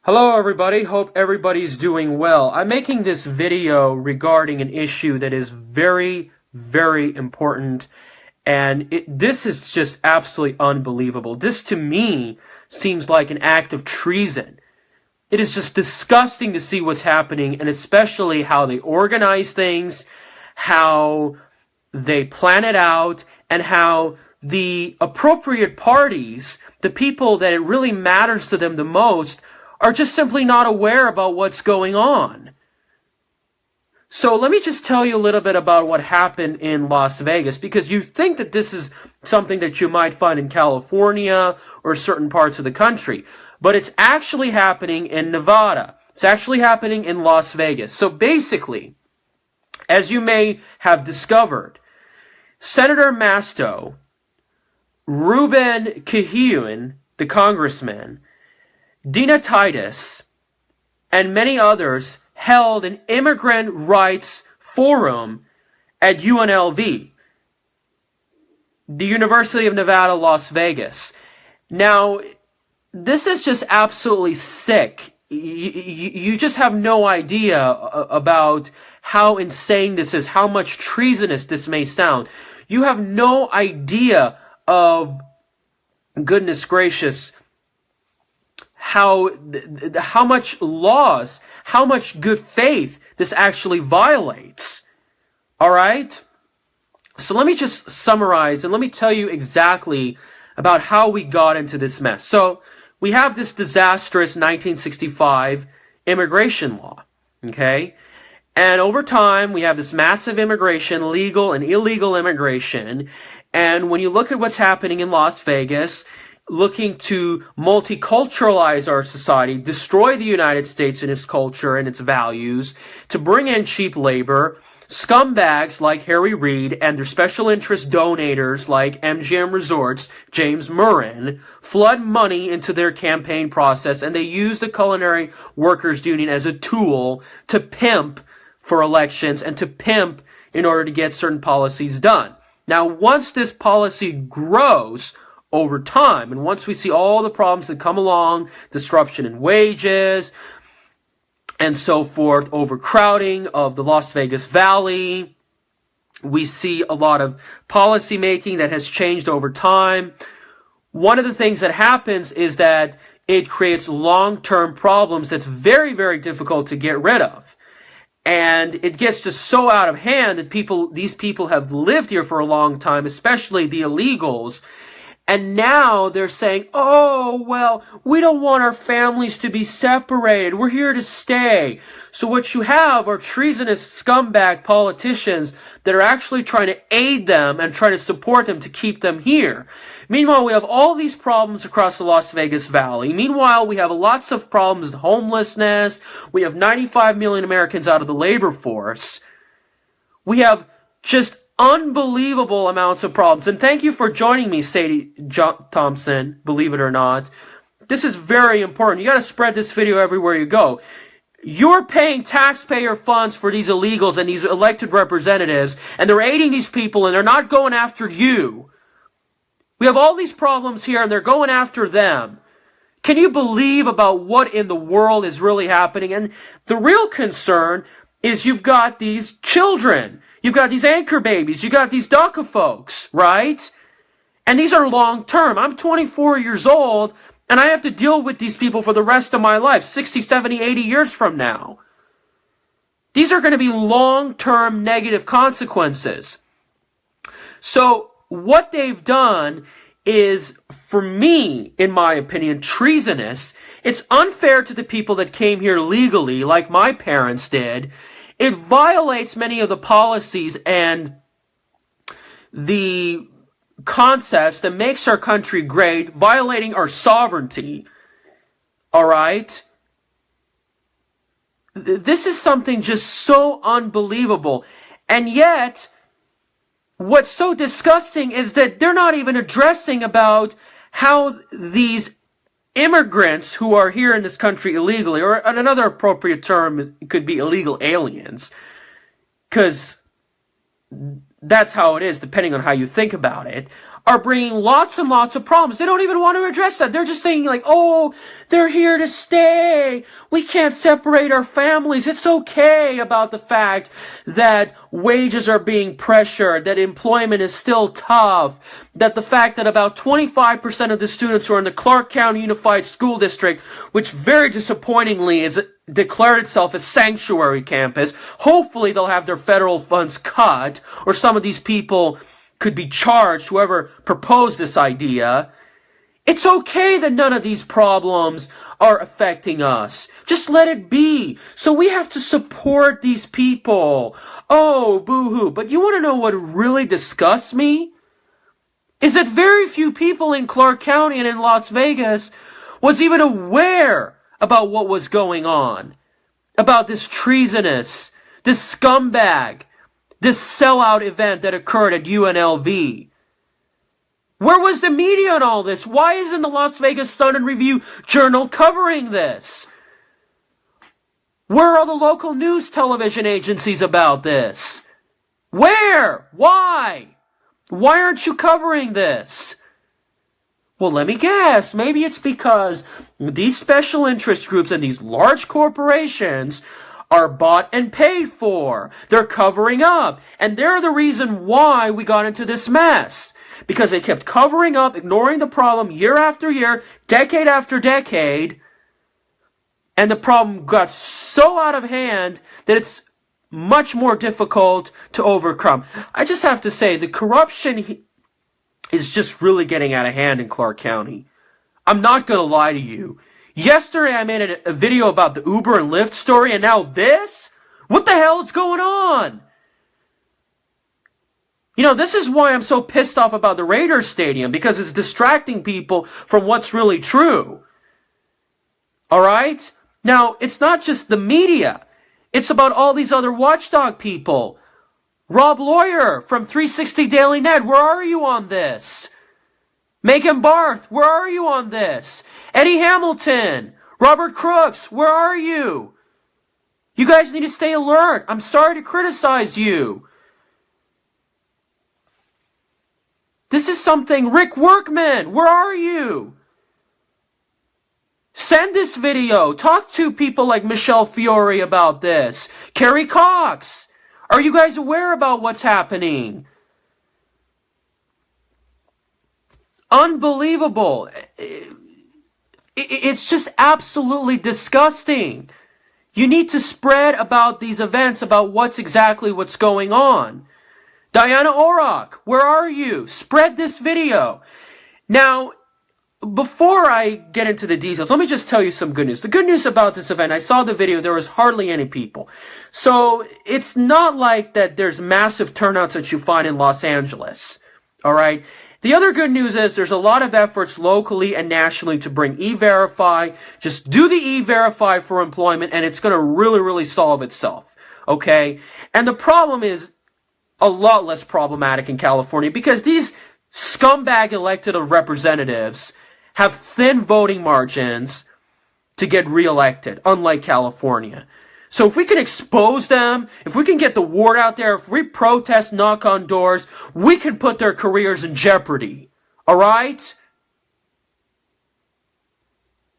Hello everybody, hope everybody's doing well. I'm making this video regarding an issue that is very, very important, and this is just absolutely unbelievable. This to me seems like an act of treason. It is just disgusting to see what's happening, and especially how they organize things, how they plan it out, and how the appropriate parties, the people that it really matters to them the most, are just simply not aware about what's going on. So let me just tell you a little bit about what happened in Las Vegas, because you think that this is something that you might find in California or certain parts of the country, but it's actually happening in Nevada. It's actually happening in Las Vegas. So basically, as you may have discovered, Senator Masto, Ruben Kihuen, the congressman, Dina Titus, and many others held an immigrant rights forum at UNLV, the University of Nevada, Las Vegas. Now, this is just absolutely sick. You just have no idea about how insane this is, how much treasonous this may sound. You have no idea of, goodness gracious, how much laws, how much good faith this actually violates. All right? So let me just summarize and let me tell you exactly about how we got into this mess. So we have this disastrous 1965 immigration law, okay? And over time, we have this massive immigration, legal and illegal immigration. And when you look at what's happening in Las Vegas, looking to multiculturalize our society, destroy the United States and its culture and its values, to bring in cheap labor, scumbags like Reid and their special interest donators like MGM Resorts, James Murren, flood money into their campaign process, and they use the Culinary Workers Union as a tool to pimp for elections and to pimp in order to get certain policies done. Now, once this policy grows over time, and once we see all the problems that come along, disruption in wages, and so forth, overcrowding of the Las Vegas Valley, we see a lot of policy making that has changed over time. One of the things that happens is that it creates long-term problems that's very, very difficult to get rid of. And it gets just so out of hand that these people have lived here for a long time, especially the illegals. And now they're saying, oh, well, we don't want our families to be separated. We're here to stay. So what you have are treasonous scumbag politicians that are actually trying to aid them and trying to support them to keep them here. Meanwhile, we have all these problems across the Las Vegas Valley. Meanwhile, we have lots of problems with homelessness. We have 95 million Americans out of the labor force. We have just unbelievable amounts of problems. And thank you for joining me, Sadie Thompson, believe it or not. This is very important. You got to spread this video everywhere you go. You're paying taxpayer funds for these illegals and these elected representatives, and they're aiding these people, and they're not going after you. We have all these problems here, and they're going after them. Can you believe about what in the world is really happening? And the real concern is you've got these children. You've got these anchor babies. You got these DACA folks, right? And these are long-term. I'm 24 years old, and I have to deal with these people for the rest of my life, 60, 70, 80 years from now. These are going to be long-term negative consequences. So what they've done is, for me, in my opinion, treasonous. It's unfair to the people that came here legally, like my parents did. It violates many of the policies and the concepts that makes our country great, violating our sovereignty. All right? This is something just so unbelievable. And yet, what's so disgusting is that they're not even addressing about how these immigrants who are here in this country illegally, or another appropriate term could be illegal aliens, because that's how it is, depending on how you think about it, are bringing lots and lots of problems. They don't even want to address that. They're just thinking like, oh, they're here to stay. We can't separate our families. It's okay about the fact that wages are being pressured, that employment is still tough, that the fact that about 25% of the students who are in the Clark County Unified School District, which very disappointingly is declared itself a sanctuary campus, hopefully they'll have their federal funds cut, or some of these people could be charged, whoever proposed this idea. It's okay that none of these problems are affecting us. Just let it be. So we have to support these people. Oh, boo-hoo. But you want to know what really disgusts me? Is that very few people in Clark County and in Las Vegas was even aware about what was going on. About this treasonous, this scumbag, this sellout event that occurred at UNLV. Where was the media on all this? Why isn't the Las Vegas Sun and Review Journal covering this? Where are the local news television agencies about this? Where? Why? Why aren't you covering this? Well, let me guess. Maybe it's because these special interest groups and these large corporations are bought and paid for. They're covering up. And they're the reason why we got into this mess. Because they kept covering up, ignoring the problem year after year, decade after decade. And the problem got so out of hand that it's much more difficult to overcome. I just have to say, the corruption is just really getting out of hand in Clark County. I'm not going to lie to you. Yesterday I made a video about the Uber and Lyft story, and now this? What the hell is going on? You know, this is why I'm so pissed off about the Raiders Stadium, because it's distracting people from what's really true. Alright? Now, it's not just the media. It's about all these other watchdog people. Rob Lauer from 360 Daily Net, where are you on this? Megan Barth, where are you on this? Eddie Hamilton, Robert Crooks, where are you? You guys need to stay alert. I'm sorry to criticize you. This is something. Rick Workman, where are you? Send this video. Talk to people like Michelle Fiore about this. Kerry Cox. Are you guys aware about what's happening? Unbelievable. It's just absolutely disgusting. You need to spread about these events, about what's going on. Diana Orrock, where are you? Spread this video. Now, before I get into the details, let me just tell you some good news. The good news about this event, I saw the video, there was hardly any people. So, it's not like that there's massive turnouts that you find in Los Angeles. Alright? The other good news is there's a lot of efforts locally and nationally to bring E-Verify. Just do the E-Verify for employment and it's going to really, really solve itself. Okay? And the problem is a lot less problematic in California because these scumbag elected representatives have thin voting margins to get reelected, unlike California. So if we can expose them, if we can get the word out there, if we protest, knock on doors, we can put their careers in jeopardy. Alright?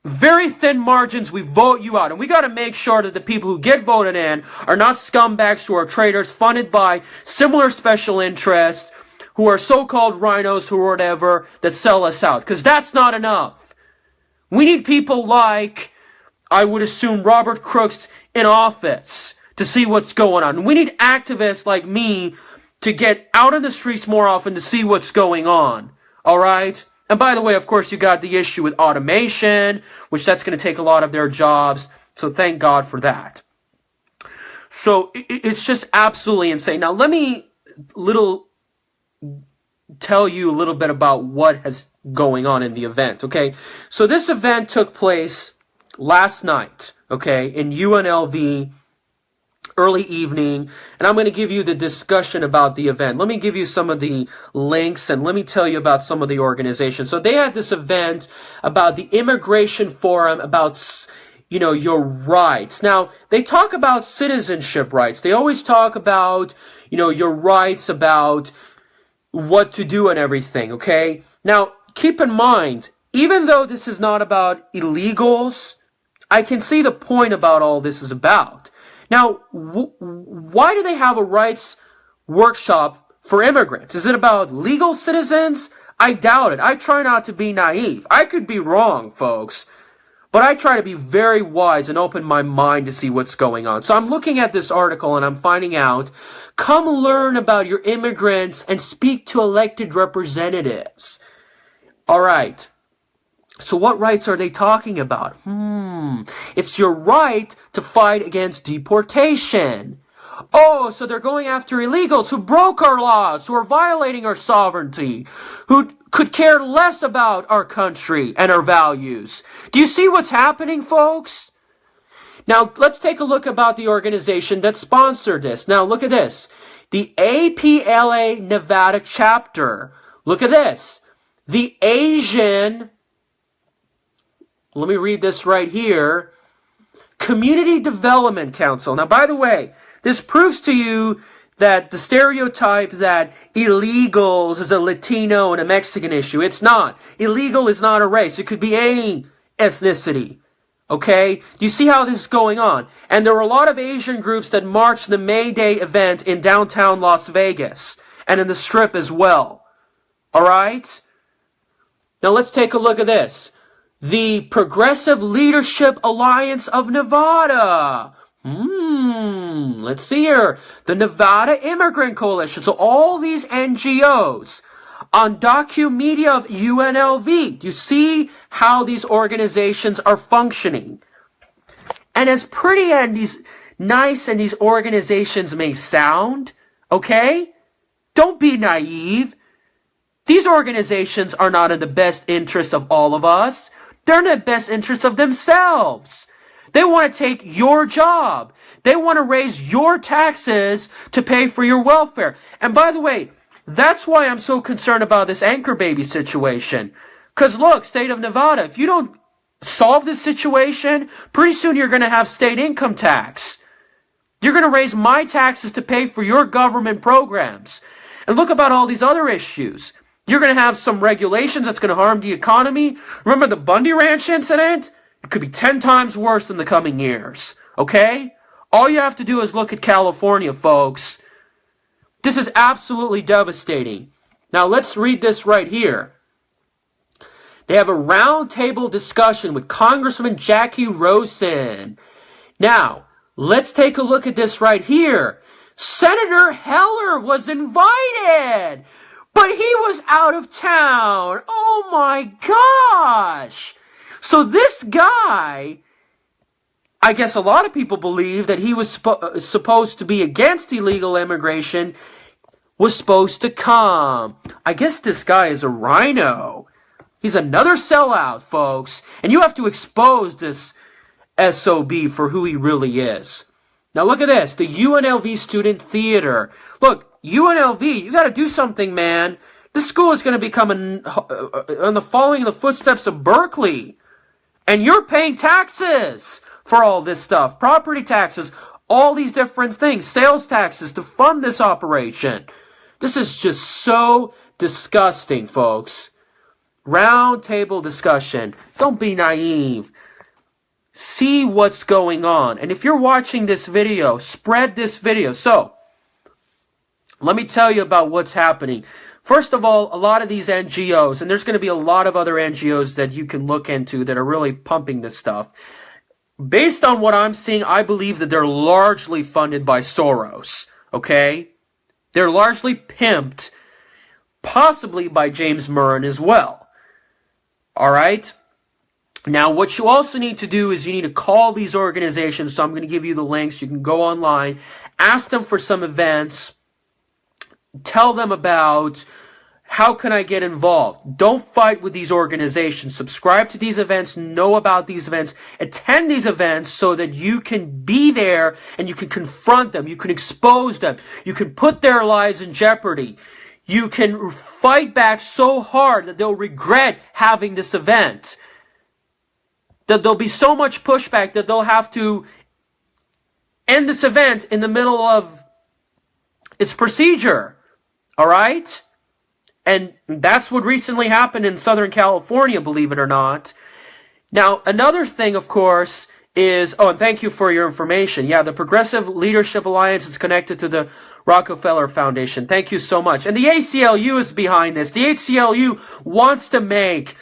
Very thin margins, we vote you out. And we gotta make sure that the people who get voted in are not scumbags who are traitors funded by similar special interests, who are so-called rhinos or whatever, that sell us out. Because that's not enough. We need people like, I would assume, Robert Crooks in office to see what's going on. We need activists like me to get out in the streets more often to see what's going on. Alright? And by the way, of course, you got the issue with automation, which that's going to take a lot of their jobs. So thank God for that. So it's just absolutely insane. Now let me tell you a little bit about what has going on in the event, okay? So this event took place last night, okay, in UNLV, early evening, and I'm going to give you the discussion about the event. Let me give you some of the links, and let me tell you about some of the organizations. So they had this event about the immigration forum, about, you know, your rights. Now, they talk about citizenship rights. They always talk about, you know, your rights about what to do and everything, okay? Now, keep in mind, even though this is not about illegals, I can see the point about all this is about. Now, why do they have a rights workshop for immigrants? Is it about legal citizens? I doubt it. I try not to be naive. I could be wrong, folks. But I try to be very wise and open my mind to see what's going on. So I'm looking at this article and I'm finding out, come learn about your immigrants and speak to elected representatives. All right. So what rights are they talking about? It's your right to fight against deportation. Oh, so they're going after illegals who broke our laws, who are violating our sovereignty, who could care less about our country and our values. Do you see what's happening, folks? Now, let's take a look about the organization that sponsored this. Now, look at this. The APLA Nevada chapter. Look at this. The Asian, let me read this right here, Community Development Council. Now, by the way, this proves to you that the stereotype that illegals is a Latino and a Mexican issue. It's not. Illegal is not a race. It could be any ethnicity. Okay? Do you see how this is going on? And there were a lot of Asian groups that marched the May Day event in downtown Las Vegas and in the Strip as well. Alright? Now let's take a look at this. The Progressive Leadership Alliance of Nevada. Let's see here. The Nevada Immigrant Coalition. So all these NGOs. On Docu-Media of UNLV. Do you see how these organizations are functioning? And as pretty and these nice and these organizations may sound, okay? Don't be naive. These organizations are not in the best interest of all of us. They're in the best interest of themselves. They want to take your job. They want to raise your taxes to pay for your welfare. And by the way, that's why I'm so concerned about this anchor baby situation. Because look, state of Nevada, if you don't solve this situation, pretty soon you're going to have state income tax. You're going to raise my taxes to pay for your government programs. And look about all these other issues. You're going to have some regulations that's going to harm the economy. Remember the Bundy Ranch incident? It could be 10 times worse in the coming years. Okay? All you have to do is look at California, folks. This is absolutely devastating. Now let's read this right here. They have a roundtable discussion with Congressman Jackie Rosen. Now, let's take a look at this right here. Senator Heller was invited, but he was out of town. Oh my gosh. So this guy, I guess a lot of people believe that he was supposed to be against illegal immigration, was supposed to come. I guess this guy is a rhino. He's another sellout, folks. And you have to expose this SOB for who he really is. Now look at this. The UNLV Student Theater. Look, UNLV, you got to do something, man. This school is going to become on the following in the footsteps of Berkeley. And you're paying taxes for all this stuff. Property taxes, all these different things. Sales taxes to fund this operation. This is just so disgusting, folks. Round table discussion. Don't be naive. See what's going on. And if you're watching this video, spread this video. So, let me tell you about what's happening. First of all, a lot of these NGOs, and there's going to be a lot of other NGOs that you can look into that are really pumping this stuff. Based on what I'm seeing, I believe that they're largely funded by Soros. Okay? They're largely pimped, possibly by James Murren as well. Alright? Now, what you also need to do is you need to call these organizations. So I'm going to give you the links. You can go online, ask them for some events, tell them about how can I get involved. Don't fight with these organizations. Subscribe to these events, know about these events, attend these events so that you can be there and you can confront them, you can expose them, you can put their lives in jeopardy. You can fight back so hard that they'll regret having this event. That there'll be so much pushback that they'll have to end this event in the middle of its procedure. Alright? And that's what recently happened in Southern California, believe it or not. Now, another thing, of course, is, oh, and thank you for your information. Yeah, the Progressive Leadership Alliance is connected to the Rockefeller Foundation. Thank you so much. And the ACLU is behind this. The ACLU wants to make,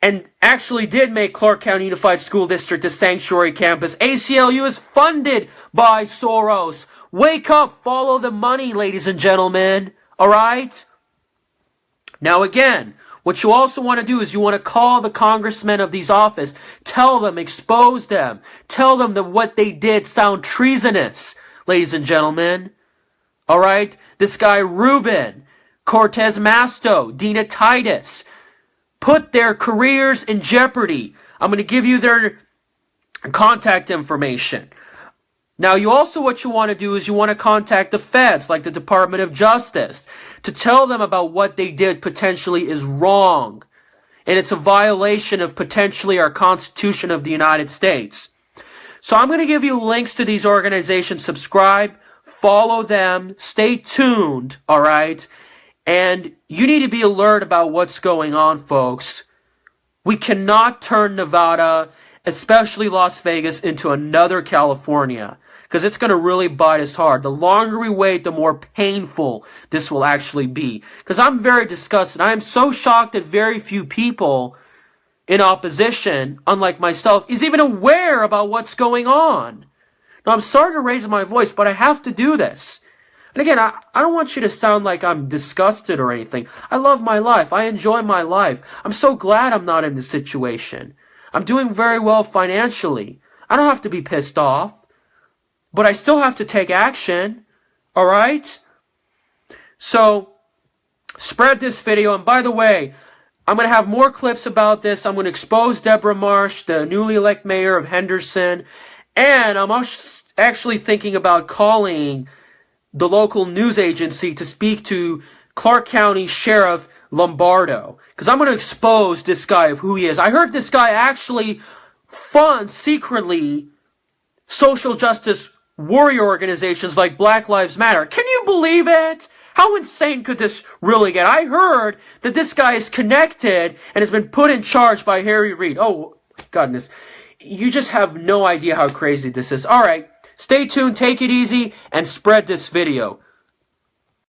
and actually did make, Clark County Unified School District a sanctuary campus. ACLU is funded by Soros. Wake up, follow the money, ladies and gentlemen. All right? Now again, what you also want to do is you want to call the congressmen of these offices, tell them, expose them, tell them that what they did sound treasonous, ladies and gentlemen. All right? This guy Ruben, Cortez Masto, Dina Titus, put their careers in jeopardy. I'm going to give you their contact information. Now, what you want to do is you want to contact the feds, like the Department of Justice, to tell them about what they did potentially is wrong. And it's a violation of potentially our Constitution of the United States. So I'm going to give you links to these organizations. Subscribe, follow them, stay tuned, all right? And you need to be alert about what's going on, folks. We cannot turn Nevada, especially Las Vegas, into another California, because it's going to really bite us hard. The longer we wait, the more painful this will actually be. Because I'm very disgusted. I am so shocked that very few people in opposition, unlike myself, is even aware about what's going on. Now, I'm sorry to raise my voice, but I have to do this. And again, I don't want you to sound like I'm disgusted or anything. I love my life. I enjoy my life. I'm so glad I'm not in this situation. I'm doing very well financially. I don't have to be pissed off. But I still have to take action. All right? So, spread this video. And by the way, I'm going to have more clips about this. I'm going to expose Deborah Marsh, the newly elected mayor of Henderson. And I'm actually thinking about calling the local news agency to speak to Clark County Sheriff Lombardo. Because I'm going to expose this guy of who he is. I heard this guy actually funds secretly social justice warrior organizations like Black Lives Matter. Can you believe it? How insane could this really get? I heard that this guy is connected and has been put in charge by Reid. Oh, goodness. You just have no idea how crazy this is. All right. Stay tuned, take it easy, and spread this video.